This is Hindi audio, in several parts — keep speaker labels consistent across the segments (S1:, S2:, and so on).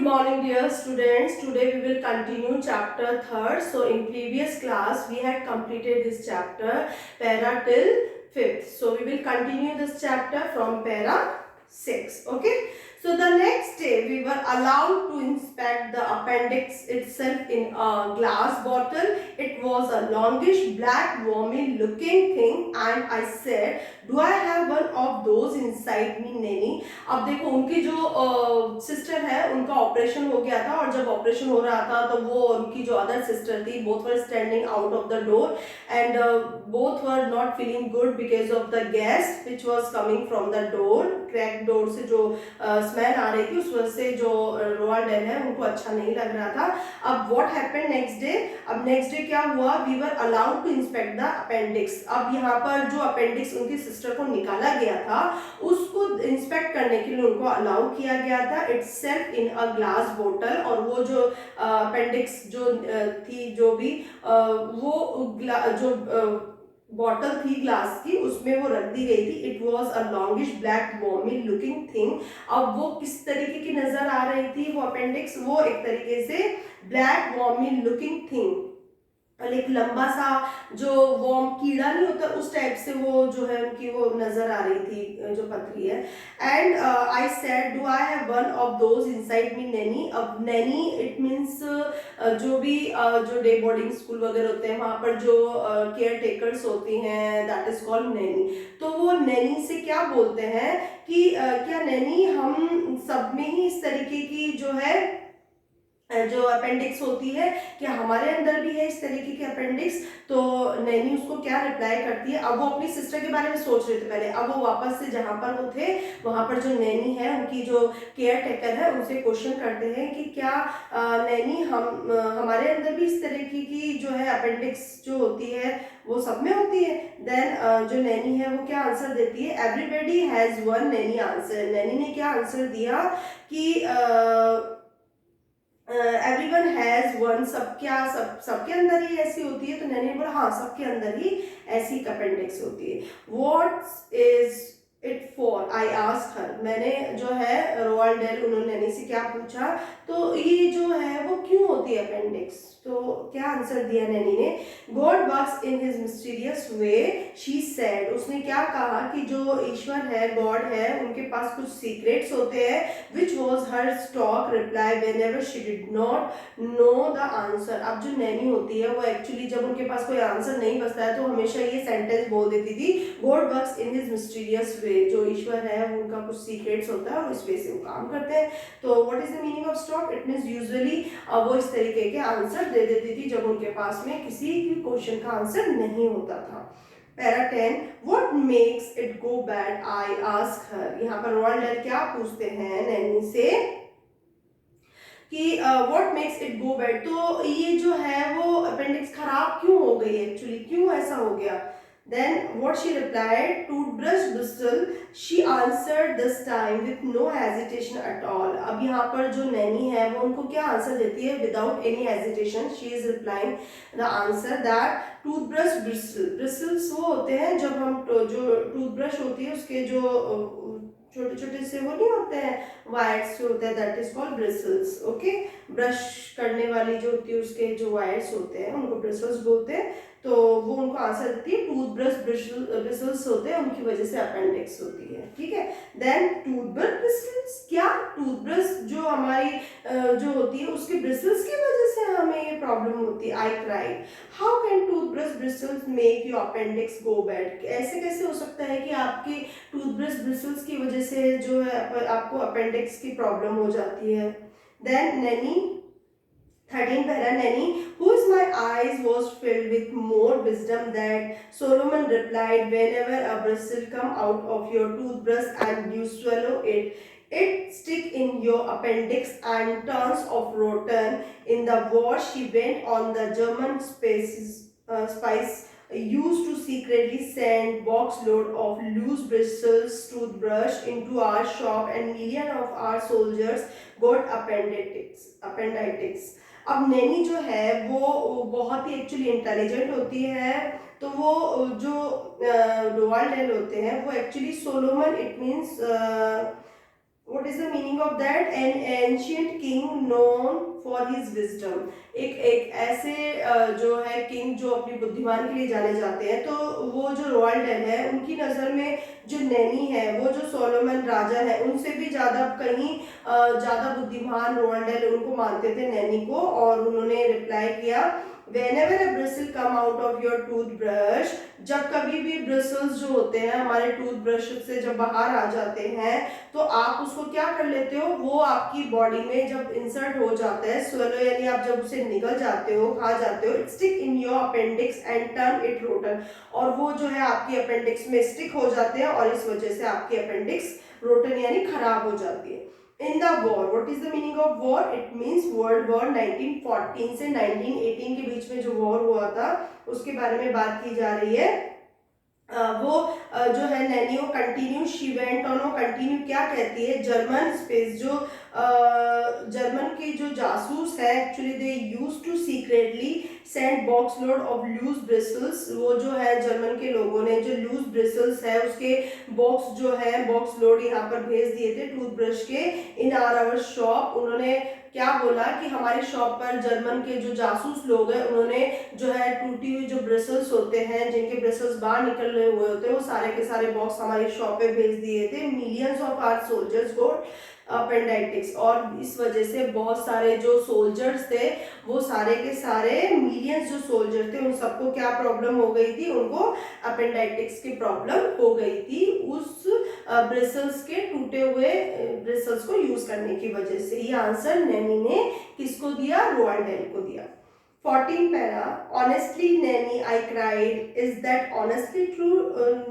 S1: morning, dear students. Today we will continue chapter 3rd. So in previous class we had completed this chapter para till 5th. So we will continue this chapter from para 6. Okay. So the next day we were allowed to inspect the appendix itself in a glass bottle. It was a longish black wormy looking thing and I said, do I have one of those inside me, Nanny? अब देखो उनकी जो सिस्टर है उनका ऑपरेशन हो गया था और जब ऑपरेशन हो रहा था तो वो उनकी जो अदर सिस्टर थी both were standing out of the door and both were not feeling good because of the gas which was coming from the door crack door से जो स्मेल आ रही थी उस वजह से जो रोनाल्ड डेल है उनको अच्छा नहीं लग रहा था. अब व्हाट हैपेंड नेक्स्ट डे? अब नेक्स्ट डे क्या हुआ? We were allowed to inspect the appendix. अब यहाँ पर जो अपेंडिक्स उनकी सिस्टर को निकाला गया था उसको इंस्पेक्ट करने के लिए उनको अलाउ किया गया था. It's self in a glass बोतल और वो जो अपेंडिक्स जो थी जो भी वो जो बॉटल थी ग्लास की उसमें वो रख दी गई थी. It was a longish black wormy looking thing. अब वो किस तरीके की नजर आ रही थी वो अपेंडिक्स? वो एक तरीके से ब्लैक वॉमी लुकिंग थिंग, एक लंबा सा जो वॉर्म कीड़ा नहीं होता उस टाइप से वो जो है उनकी वो नजर आ रही थी जो पथरी है. And I said do I have one of those inside me, Naini. अब नैनी इट मीन्स जो भी जो डे बोर्डिंग स्कूल वगैरह होते हैं वहां पर जो केयर टेकर्स होती हैं दैट इज कॉल्ड नैनी. तो वो नैनी से क्या बोलते हैं कि क्या नैनी हम सब में ही इस तरीके की जो है जो अपेंडिक्स होती है क्या हमारे अंदर भी है इस तरीके की अपेंडिक्स? तो नैनी उसको क्या रिप्लाई करती है? अब वो अपनी सिस्टर के बारे में सोच रहे थे पहले. अब वो वापस से जहां पर वो थे वहां पर जो नैनी है उनकी जो केयर टेकर है उनसे क्वेश्चन करते हैं कि क्या नैनी हम हमारे अंदर भी इस तरीके की जो है अपेंडिक्स जो होती है वो सब में होती है? देन जो नैनी है वो क्या आंसर देती है? Everybody has one Naini answer. Naini ने क्या आंसर दिया कि एवरीवन हैज वन. सबके अंदर ही ऐसी होती है? तो नैनी ने बोला हाँ सबके अंदर ही ऐसी अपेंडिक्स होती है. What is it for? I ask her. मैंने जो है रोनाल्ड डेल उन्होंने नैनी से क्या पूछा तो ये जो है वो क्यों होती है अपेंडिक्स? तो क्या आंसर दिया नैनी ने? God works in his mysterious way, she said. उसने क्या कहा कि जो ईश्वर है गॉड है उनके पास कुछ सीक्रेट्स होते हैं. which was her stock reply whenever she did not know the answer. अब जो नैनी होती है वो एक्चुअली जब उनके पास कोई आंसर नहीं बचता है तो हमेशा ये सेंटेंस बोल देती थी God works in his mysterious way. जो ईश्वर है उनका कुछ सीक्रेट्स होता है और इस वे से वो काम करते हैं. तो what is the meaning of stock? It means usually वो इस तरीके के आंसर दे देती थी जब उनके पास में किसी भी क्वेश्चन का आंसर नहीं होता था. Para 10, what makes it go bad? I ask her. यहाँ पर रोनाल्ड डेल क्या पूछते हैं नैनी से कि what makes it go bad? तो ये जो है वो अपेंडिक्स खराब क्यों हो गई एक्चुअली, क्यों ऐसा हो गया? Then what she replied, toothbrush bristle. She answered this time with no hesitation at all. अब यहाँ पर जो नैनी है वो उनको क्या आंसर देती है? Without any hesitation she is replying the answer that toothbrush bristle. Bristles वो होते हैं जब हम जो टूथब्रश होती है उसके जो छोटे छोटे से वो नहीं होते हैं वायर्स जो होते हैं that is called bristles. Okay, brush करने वाली जो होती है उसके जो वायर्स होते हैं उनको ब्रिसल्स बोलते हैं. तो वो उनको आंसर देती है टूथब्रश ब्रिसल्स होते हैं उनकी वजह से अपेंडिक्स होती है. ठीक है. देन टूथब्रश ब्रिसल्स, क्या टूथब्रश जो हमारी जो होती है उसके ब्रिसल्स की वजह से हमें ये प्रॉब्लम होती है? I cried. How can toothbrush bristles make your appendix go bad? ऐसे कैसे हो सकता है कि आपके टूथब्रश ब्रिसल्स की वजह से जो है आपको अपेंडिक्स की प्रॉब्लम हो जाती है? Then nanny 13 para nanny, whose my eyes was filled with more wisdom than Solomon replied, whenever a bristle come out of your toothbrush and you swallow it, it stick in your appendix and tons of rotten. In the war she went on the German spice used to secretly send box load of loose bristles toothbrush into our shop and million of our soldiers got appendicitis. अब नैनी जो है वो बहुत ही एक्चुअली इंटेलिजेंट होती है. तो वो जो रोनाल्ड डेल होते हैं वो actually Solomon it means What is the meaning of that? An ancient king known for his wisdom. एक ऐसे जो है किंग जो अपनी बुद्धिमान के लिए जाने जाते हैं, तो वो जो रोअल्ड डेल है उनकी नज़र में जो नैनी है, वो जो सोलोमन राजा है उनसे भी ज़्यादा कहीं ज़्यादा बुद्धिमान रोअल्ड डेल उनको मानते थे, नैनी को। और उन्होंने रिप्लाई किया, Whenever a bristle come out of your toothbrush, जब कभी भी ब्रिसल्स जो होते हैं हमारे टूथब्रश से जब बाहर आ जाते हैं, तो आप उसको क्या कर लेते हो, वो आपकी बॉडी में जब इंसर्ट हो जाता है, स्वेलो यानी आप जब उसे निगल जाते हो, खा जाते हो, it stick in your appendix and turn it rotten, और वो जो है आपकी अपेंडिक्स में स्टिक हो जाते हैं और इस वजह से आपकी अपेंडिक्स रोटन यानी खराब हो जाती है। In the war, what is the meaning of war? It means world war 1914 से 1918 के बीच में जो वॉर हुआ था उसके बारे में बात की जा रही है। वो जो है नैनियो कंटिन्यू, शी वेंट ऑन, वो कंटिन्यू क्या कहती है, जर्मन स्पेस जो जर्मन के जो जासूस है, actually they used to secretly send box load of loose bristles, वो जो है जर्मन के लोगों ने जो लूज ब्रिसल्स है उसके बॉक्स जो है बॉक्स लोड यहाँ पर भेज दिए थे टूथब्रश के, इन आवर शॉप। उन्होंने क्या बोला कि हमारी शॉप पर जर्मन के जो जासूस लोग हैं उन्होंने जो है टूटी हुई जो ब्रिसल्स होते हैं, जिनके ब्रिसल्स बाहर निकल रहे हुए होते हैं, वो सारे के सारे बॉक्स हमारी शॉप पे भेज दिए थे। Millions of our soldiers got appendicitis, और इस वजह से बहुत सारे जो सोल्जर्स थे, वो सारे के सारे मिलियंस जो सोल्जर थे उन सबको क्या प्रॉब्लम हो गई थी, उनको अपेंडाइटिक्स की प्रॉब्लम हो गई थी उस ब्रिसल्स के टूटे हुए ब्रिसल्स को यूज करने की वजह से। ये आंसर नैनी ने किसको दिया? रोअल्ड डेल को दिया। 14 para, honestly Naini I cried, is that honestly true?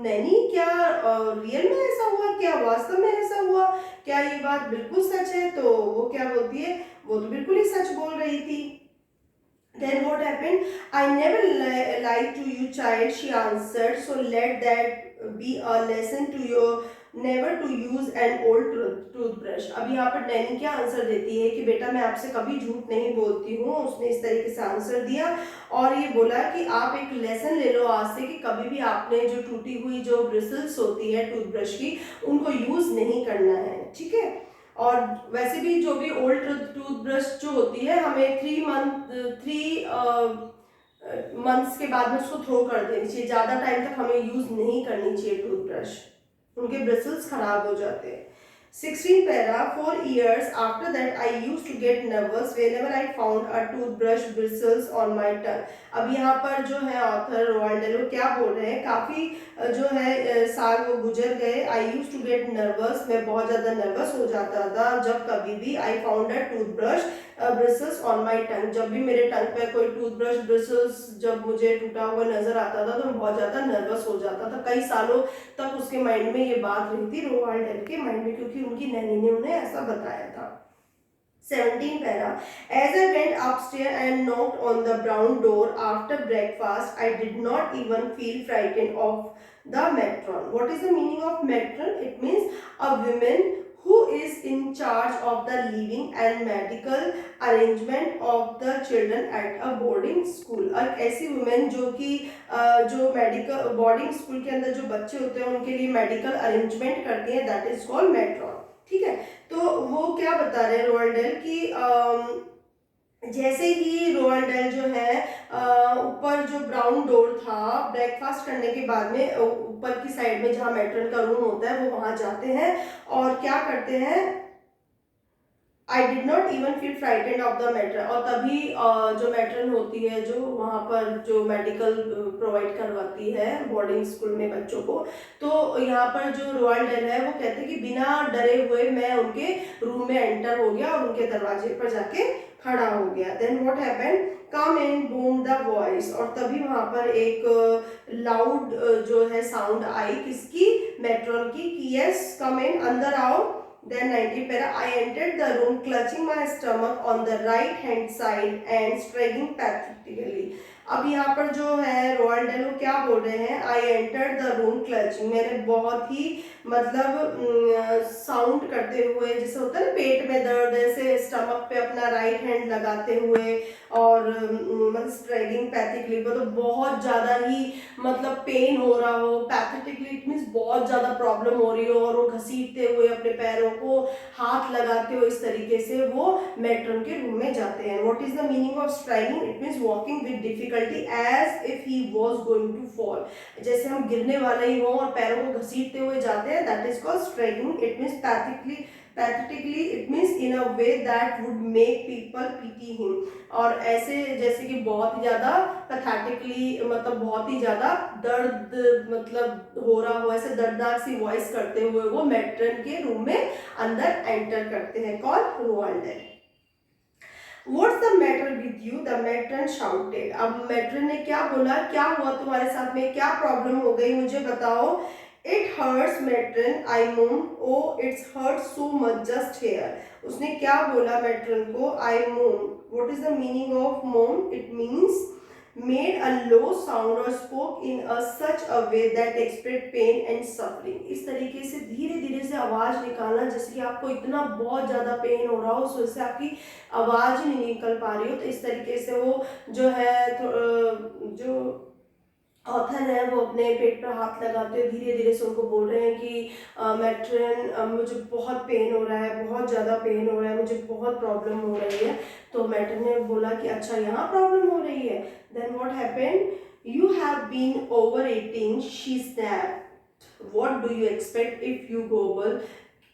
S1: Naini क्या रियल में ऐसा हुआ, क्या वास्तव में ऐसा हुआ, क्या ये बात बिल्कुल सच है? तो वो क्या बोलती है, वो तो बिल्कुल ही सच बोल रही थी। Then what happened? I never lied to you, child, she answered. So let that be a lesson to you, never to use an old toothbrush. अब यहाँ पर नैनी क्या आंसर देती है कि बेटा मैं आपसे कभी झूठ नहीं बोलती हूँ। उसने इस तरीके से आंसर दिया और ये बोला कि आप एक लेसन ले लो आज से कि कभी भी आपने जो टूटी हुई जो ब्रिसल्स होती है टूथब्रश की, उनको यूज नहीं करना है, ठीक है। और वैसे भी जो भी ओल्ड टूथब्रश जो होती है, हमें 3 मंथ्स के बाद में उसको थ्रो कर देनी चाहिए, ज़्यादा टाइम तक हमें यूज़ नहीं करनी चाहिए टूथब्रश, उनके ब्रिसल्स खराब हो जाते हैं। 16 para, 4 years after that I used to get nervous whenever I found a toothbrush bristles on my tongue. अब यहाँ पर जो है ऑथर रोअल्ड डेल क्या बोल रहे हैं, काफ़ी जो है साल वो गुजर गए। आई यूज टू गेट नर्वस, मैं बहुत ज़्यादा नर्वस हो जाता था जब कभी भी I found a toothbrush bristles on my tongue, जब भी मेरे टंग पे कोई टूथब्रश ब्रिसल्स जब मुझे टूटा हुआ नजर आता था तो मैं बहुत ज़्यादा नर्वस हो जाता था। कई सालों तक उसके माइंड में ये बात रही थी, रोअल्ड डेल के माइंड में, क्योंकि उनकी नैनी ने उन्हें ऐसा बताया था। 17 para, as I went upstairs and knocked on the brown door after breakfast, I did not even feel frightened of the matron. What is the meaning of matron? It means a woman who is in charge of the living and medical arrangement of the children at a boarding school. एक ऐसी वुमेन जो कि जो मेडिकल बोर्डिंग स्कूल के अंदर जो बच्चे होते हैं उनके लिए मेडिकल अरेंजमेंट करती है, दैट इज कॉल्ड मेट्रॉन, ठीक है। तो वो क्या बता रहे हैं रोअल्ड डेल कि जैसे ही रोअल्ड डेल जो है ऊपर जो ब्राउन डोर था, ब्रेकफास्ट करने के बाद में ऊपर की साइड में जहाँ मैट्रन का रूम होता है वो वहाँ जाते हैं और क्या करते हैं, I did not even feel frightened of the matron, और तभी जो मैट्रन होती है जो वहाँ पर जो मेडिकल प्रोवाइड करवाती है बोर्डिंग स्कूल में बच्चों को, तो यहाँ पर जो रोअल्ड डेल है वो कहते हैं कि बिना डरे हुए मैं उनके रूम में एंटर हो गया और उनके दरवाजे पर जाके खड़ा हो गया। Then what happened, come in boom the voice, और तभी वहाँ पर एक लाउड जो है साउंड आई, किसकी? मैट्रन की, कि यस कम इन, अंदर आओ। Then 90 para, I entered the room clutching my stomach on the right hand side and struggling pathetically. अब यहाँ पर जो है रोअल्ड डेल वो क्या बोल रहे हैं, I entered the room clutching, मैंने बहुत ही मतलब साउंड करते हुए, जैसे होता है ना पेट में दर्द, ऐसे स्टमक पे अपना राइट हैंड लगाते हुए और मतलब स्ट्राइडिंग पैथिकली, मतलब बहुत ज़्यादा ही मतलब पेन हो रहा हो, पैथेटिकली इट मीन्स बहुत ज़्यादा प्रॉब्लम हो रही हो, और वो घसीटते हुए अपने पैरों को हाथ लगाते हुए इस तरीके से वो मेट्रन के रूम में जाते हैं। What is the meaning of striding, it means walking with difficulty as if he was going to fall, जैसे हम गिरने वाले ही हों और पैरों को घसीटते हुए जाते हैं, that is called striding. It means pathetically it means in a way that would make people pity him, और ऐसे जैसे कि बहुत ही ज़्यादा पैथेटिकली, मतलब बहुत ही ज़्यादा दर्द मतलब हो रहा हो, ऐसे दर्दनाक सी वॉइस करते हुए वो मेट्रन के रूम में अंदर एंटर करते हैं। कौन, Roald Dahl. What's the matter with you? The matron shouted. अब मेट्रन ने क्या बोला, क्या हुआ तुम्हारे साथ में, क्या प्रॉब्लम हो गई, मुझे बताओ। It hurts, matron. I moaned. Oh, it's hurt so much just here. उसने क्या बोला मेट्रन को, I moaned. What is the meaning of moan? It means made a low sound or spoke in a such a way that expressed pain and suffering. इस तरीके से धीरे धीरे से आवाज निकालना, जैसे कि आपको इतना बहुत ज्यादा पेन हो रहा हो, उस वजह से आपकी आवाज ही नहीं निकल पा रही हो, तो इस तरीके से वो जो है जो ऑथर है वो अपने पेट पर हाथ लगाते हुए धीरे धीरे से उनको बोल रहे हैं कि मैट्रन मुझे बहुत पेन हो रहा है, बहुत ज़्यादा पेन हो रहा है, मुझे बहुत प्रॉब्लम हो रही है। तो मैट्रन ने बोला कि अच्छा यहाँ प्रॉब्लम हो रही है। Then what happened, you have been over eating, she snapped, what do you expect if you gobble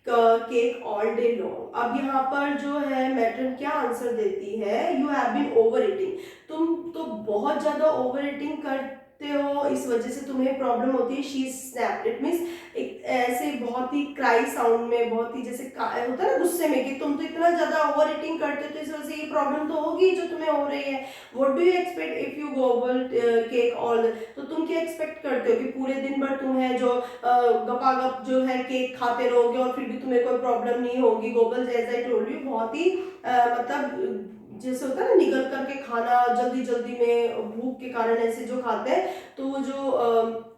S1: cake all day long. अब यहाँ पर जो है मैट्रन क्या आंसर देती है, you have been over eating, तुम तो बहुत ज्यादा ओवर ईटिंग करते हो, इस वजह से तुम्हें प्रॉब्लम होती है। शी स्नैप्ड, इट मीन्स एक ऐसे बहुत ही क्राई साउंड में, बहुत ही जैसे होता है ना गुस्से में, कि तुम तो इतना ज्यादा ओवर ईटिंग करते हो तो इस वजह से ये प्रॉब्लम तो होगी जो तुम्हें हो रही है। What do you expect if you gobble cake all, तो तुम क्या एक्सपेक्ट करते हो कि पूरे दिन भर तुम्हें जो गपागप जो है केक खाते रहोगे और फिर भी तुम्हें कोई प्रॉब्लम नहीं होगी। गोबल जैसा ही टोल्ड यू, बहुत ही मतलब जैसे होता है ना निगल करके खाना, जल्दी जल्दी में भूख के कारण ऐसे जो खाते हैं, तो वो जो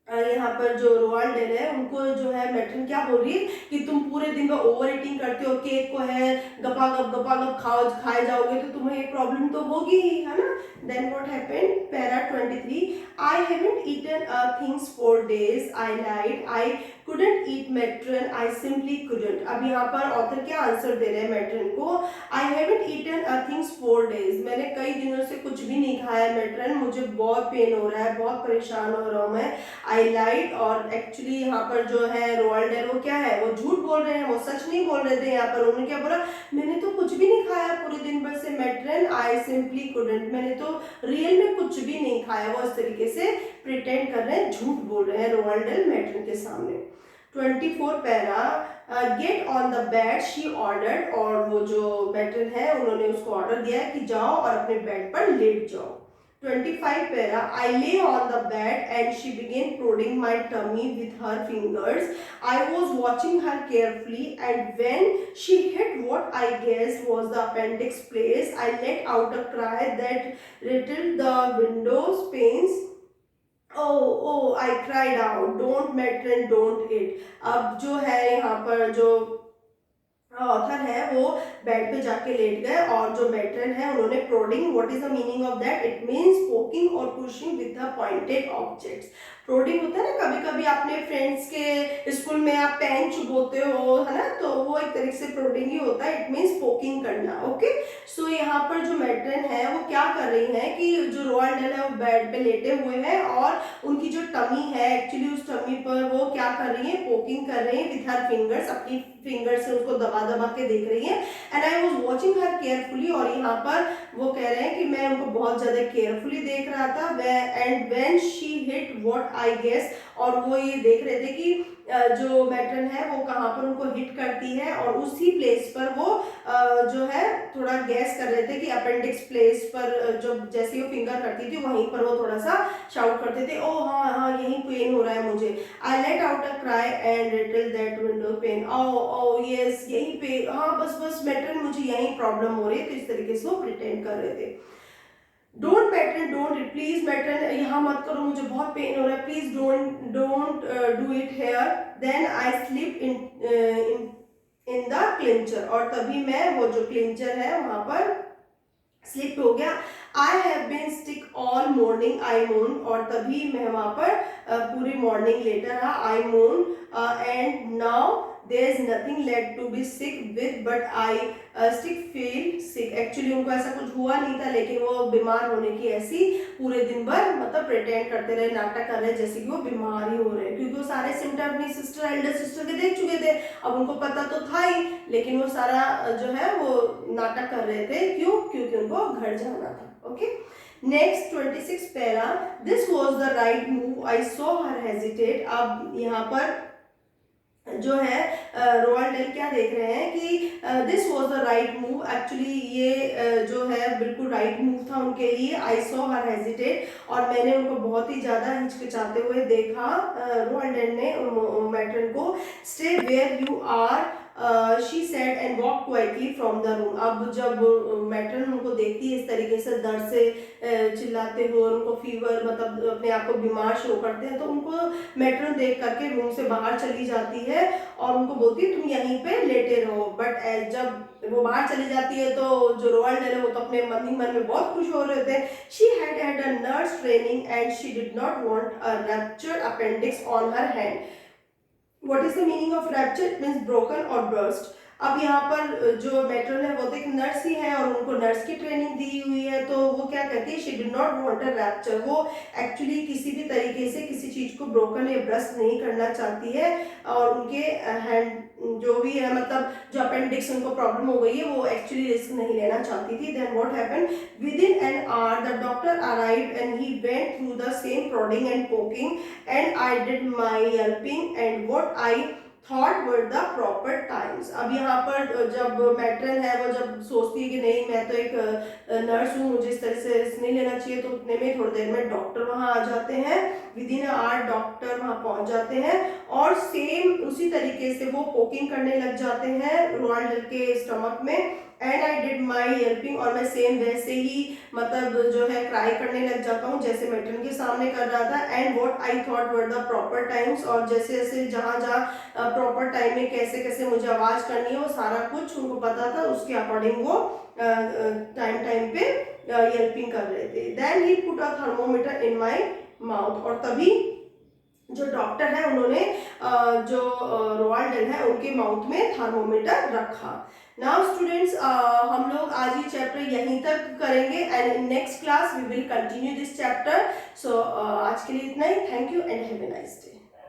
S1: यहाँ पर जो रोअल्ड डेल है उनको जो है मैट्रन क्या बोल रही है कि तुम पूरे दिन में ओवर ईटिंग करते हो, केक को है गपागप खाए जाओगे तो तुम्हें ये प्रॉब्लम तो होगी ही, है ना। Then what happened, para 23, I haven't eaten things for days, I lied, I couldn't eat matron, I simply couldn't। अब यहाँ पर ऑथर क्या आंसर दे रहे हैं मैट्रन को, I haven't eaten a things 4 days, मैंने कई दिनों से कुछ भी नहीं खाया मैट्रन, मुझे बहुत पेन हो रहा है, बहुत परेशान हो रहा हूँ मैं। I lied, और एक्चुअली यहाँ पर जो है रोअल्ड डेल वो क्या है, वो झूठ बोल रहे हैं, वो सच नहीं बोल रहे थे। यहाँ पर उन्होंने क्या बोला, मैंने तो कुछ भी नहीं खाया पूरे दिन भर से मैट्रन, I simply couldn't, मैंने तो रियल में कुछ भी नहीं खाया। वो इस तरीके से प्रिटेंड कर रहे हैं, झूठ बोल रहे हैं रोअल्ड डेल मैट्रन के सामने। 24 para, get on the bed she ordered, और वो जो मैट्रन है उन्होंने उसको ऑर्डर दिया है कि जाओ और अपने बेड पर लेट जाओ। 25 para, I lay on the bed and she began prodding my tummy with her fingers. I was watching her carefully, and when she hit what I guessed was the appendix place, I let out a cry that rattled the windows panes. Oh, I cried out, don't matron, don't eat। अब जो है यहाँ पर जो ऑथर है वो बेड पे जाके लेट गए, और जो मैट्रन है उन्होंने prodding, what is the meaning of that, it means poking और pushing with the pointed objects. Prodding होता है ना, कभी कभी अपने फ्रेंड्स के स्कूल में आप पेन चुभोते हो, है ना, तो वो एक तरीके से प्रोडिंग ही होता है, इट मींस पोकिंग करना। ओके, सो यहाँ पर जो मैट्रन है वो क्या कर रही है कि जो रोअल्ड डेल है वो बेड पे लेटे हुए हैं, और उनकी जो टमी है एक्चुअली उस टमी पर वो क्या कर रही है, पोकिंग कर रही है विथ हर फिंगर्स, अपनी फिंगर से उसको दबा दबा के देख रही है। And I was watching her carefully, और यहाँ पर वो कह रहे हैं कि मैं उनको बहुत ज्यादा केयरफुली देख रहा था। And when she hit what I guess, और वो ये देख रहे थे कि जो मैट्रन है वो कहाँ पर उनको हिट करती है, और उसी प्लेस पर वो जो है थोड़ा गैस कर रहे थे कि अपेंडिक्स प्लेस पर जो जैसे वो फिंगर करती थी वहीं पर वो थोड़ा सा शाउट करते थे, ओ हाँ हाँ यहीं पेन हो रहा है मुझे। I let out a cry and रिटल that window pane, O yes यहीं पे, हाँ बस बस मैट्रन मुझे यहीं प्रॉब्लम हो रही है, तो इस तरीके से वो प्रिटेंड कर रहे थे। Don't matron, don't, please matron यहाँ मत करो, मुझे बहुत पेन हो रहा है, please don't do it here, then I slip in the clincher, और तभी मैं वो जो क्लिंचर है वहां पर स्लिप हो गया। I have been sick all morning, I moan, और तभी मैं वहां पर पूरी मॉर्निंग लेटा रहा, I moan, and now there is nothing let to be sick with but I stick feel sick. Actually उनको ऐसा कुछ हुआ नहीं था, लेकिन वो बीमार होने की ऐसी पूरे दिन भर मतलब प्रिटेंड करते रहे, नाटक कर रहे जैसे कि वो बीमार ही हो रहे हैं, क्योंकि वो सारे सिम्टम अपनी सिस्टर, एल्डर सिस्टर के देख चुके थे, अब उनको पता तो था ही, लेकिन वो सारा जो है वो नाटक कर रहे थे। क्यों? क्योंकि उनको घर जाना था। Okay, next 26 para, this was the right move, I saw her hesitate. अब यहाँ पर जो है रोअल्ड डेल क्या देख रहे हैं कि this was the right move, actually ये जो है बिल्कुल राइट मूव था उनके लिए। आई सॉ हर हेजिटेट, और मैंने उनको बहुत ही ज्यादा हिचकिचाते हुए देखा, रोअल्ड डेल ने मैट्रन को। Stay where you are she said and walk quietly from the room. अब जब मैट्रन उनको देखती है इस तरीके से दर्द से चिल्लाते हुए, उनको फीवर मतलब अपने आप को बीमार शो करते हैं, तो उनको मैट्रन देख करके रूम से बाहर चली जाती है और उनको बोलती है तुम यहीं पे लेटे रहो। बट जब वो बाहर चली जाती है तो जो रोअल्ड है वो तो अपने मन ही मन में बहुत खुश हो रहे थे। She had had a nurse training and she did not want a ruptured appendix on her hand. What is the meaning of rapture? It means broken और बर्स्ट। अब यहाँ पर जो मैट्रन है वो तो एक नर्स ही है और उनको नर्स की ट्रेनिंग दी हुई है, तो वो क्या कहती है, she did not want a rapture. वो एक्चुअली किसी भी तरीके से किसी चीज को ब्रोकन या ब्रस्ट नहीं करना चाहती है, और उनके हैंड जो भी है मतलब जो अपेंडिक्स उनको प्रॉब्लम हो गई है वो एक्चुअली रिस्क नहीं लेना चाहती थी। Then what happened, within an hour the doctor arrived and he went through the same prodding and poking and I did my helping and what I thought were the proper times. अब यहाँ पर जब मैट्रन है वो जब सोचती है कि नहीं मैं तो एक नर्स हूँ, मुझे इस तरह से रिस्क नहीं लेना चाहिए, तो उतने में थोड़ी देर में डॉक्टर वहाँ आ जाते हैं, विद इन आवर डॉक्टर वहाँ पहुँच जाते हैं और सेम उसी तरीके से वो पोकिंग करने लग जाते हैं रोनाल्ड के स्टमक में। And I did my helping, और मैं सेम वैसे ही मतलब जो है क्राई करने लग जाता हूँ जैसे मैट्रन के सामने कर रहा था। And what I thought were the proper times, और जैसे जैसे जहाँ जहाँ प्रॉपर टाइम में कैसे कैसे मुझे आवाज करनी है वो सारा कुछ उनको पता था, उसके अकॉर्डिंग वो टाइम टाइम पे हेल्पिंग कर रहे थे। Then he put a thermometer in my mouth, और तभी जो डॉक्टर है उन्होंने जो रोअल्ड डेल है उनके माउथ में थर्मोमीटर रखा। नाउ स्टूडेंट्स हम लोग आज ये चैप्टर यहीं तक करेंगे and in next class we will continue this chapter. So आज के लिए इतना ही। Thank you and have a nice day.